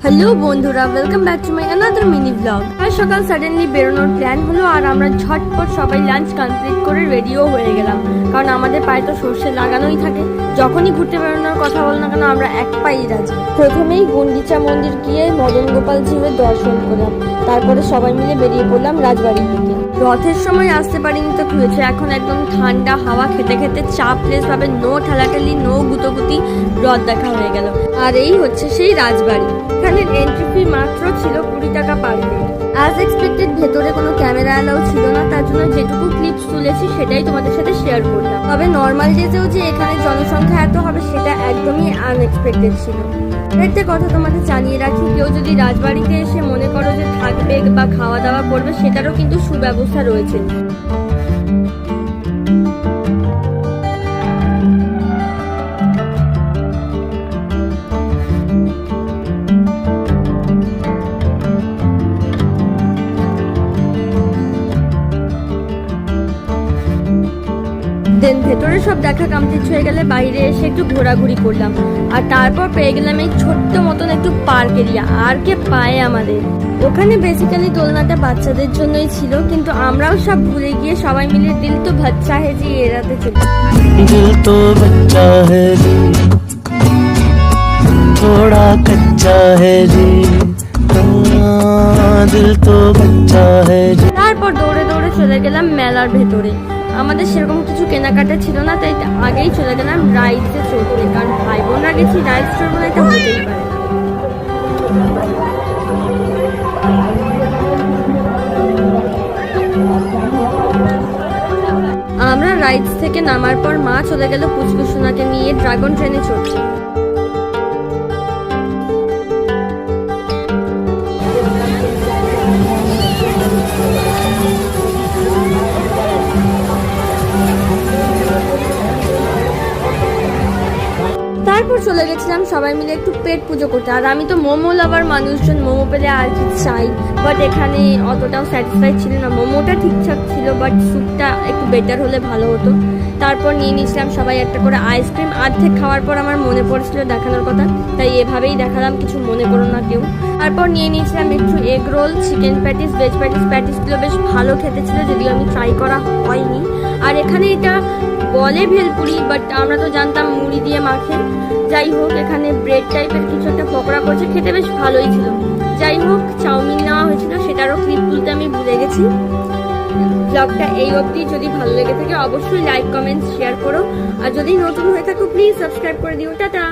Hello বন্ধুরা, welcome back to my another mini blog. আজ সকাল সাডেনলি বেরোনোর প্ল্যান হলো আর আমরা ঝটপট সবাই লাঞ্চ কমপ্লিট করে রেডিও হয়ে গেলাম, কারণ আমাদের পায়ে তো সর্ষে লাগানোই থাকে। যখনই ঘুরতে বেরোনোর কথা বল না কেন আমরা এক পাই রাজি। প্রথমেই গুন্ডিচা মন্দির গিয়ে মদন গোপাল জিউয়ের দর্শন করলাম, তারপরে সবাই মিলে বেরিয়ে পড়লাম রাজবাড়ির দিকে। রথের সময় আসতে পারিনি তো কি হয়েছে, এখন একদম ঠান্ডা হাওয়া খেতে খেতে চাপলেস ভাবে নো ঠেলাঠেলি নো গুতোগুতি রথ দেখা হয়ে গেল। আর এই হচ্ছে সেই রাজবাড়ি। এখানে এন্ট্রি ফি মাত্র ছিল 20 টাকা পার হেড। অ্যাজ এক্সপেক্টেড ভেতরে কোনো ক্যামেরা অ্যালাউ ছিল না, তার জন্য যেটুকু ক্লিপস তুলেছি সেটাই তোমাদের সাথে শেয়ার করলাম। তবে নর্মাল ডেজেও যে এখানে জনসংখ্যা এত হবে সেটা একদমই আনএক্সপেক্টেড ছিল। একটা কথা তোমাদের জানিয়ে রাখি, কেউ যদি রাজবাড়িতে এসে মনে করো যে থাকবে বা খাওয়া দাওয়া করবে, সেটারও কিন্তু সুব্যবস্থা রয়েছে। দেন ভেতরে সব দেখা কমপ্লিট হয়ে গেলে বাইরে এসে একটু ঘোরাঘুরি করলাম, আর তারপর পেয়ে গেলাম এই ছোট্ট মতন একটু পার্ক এরিয়া। আর কে পায় আমাদের ওখানে বেসিক্যালি দোলনাটা বাচ্চাদের জন্যই ছিল, কিন্তু আমরাও সব ভুলে গিয়ে সবাই মিলে দিল তো বাচ্চা হে জি এড়াতে চলি। दिल तो बच्चा है जी, थोड़ा कच्चा है जी, दिल तो बच्चा है जी। তারপর দৌড়ে দৌড়ে চলে গেলাম মেলার ভেতরে। আমাদের সেরকম কিছু কেনাকাটা ছিল না, তাই আগেই চলে গেলাম রাইডসে চড়তে, কারণ ভাই বোনরা গেছি রাইডস চড়বো না, এটা হতেই পারে। আমরা রাইডস থেকে নামার পর মা চলে গেল পুচকুসোনাকে নিয়ে ড্রাগন ট্রেনে চড়ছে। তারপর চলে গেছিলাম সবাই মিলে একটু পেট পুজো করতে। আর আমি তো মোমো লাভার মানুষজন, মোমো পেলে আর কি চাই, বাট এখানে অতটাও স্যাটিসফাইড ছিল না। মোমোটা ঠিকঠাক ছিল, বাট স্যুপটা একটু বেটার হলে ভালো হতো। তারপর নিয়ে নিয়েছিলাম সবাই একটা করে আইসক্রিম। অর্ধেক খাওয়ার পর আমার মনে পড়েছিল দেখানোর কথা, তাই এভাবেই দেখালাম, কিছু মনে করো না কেউ। তারপর নিয়ে নিয়েছিলাম একটু egg roll, chicken patties, veg patties. প্যাটিসগুলো বেশ ভালো খেতে ছিল, যদিও আমি ট্রাই করা হয়নি। আর এখানে এটা বলে ভেলপুরি, বাট আমরা তো জানতাম মুড়ি দিয়ে মাখে। যাই হোক, এখানে ব্রেড টাইপের কিছু একটা পকোড়া করছে, খেতে বেশ ভালোই ছিল। যাই হোক, চাউমিন নেওয়া হয়েছিল, সেটারও ক্লিপ তুলতে আমি ভুলে গেছি। ব্লগটা এই অবধি। যদি ভালো লেগে থাকে অবশ্যই লাইক কমেন্ট শেয়ার করো, আর যদি নতুন হয়ে থাকো প্লিজ সাবস্ক্রাইব করে দিও। টাটা।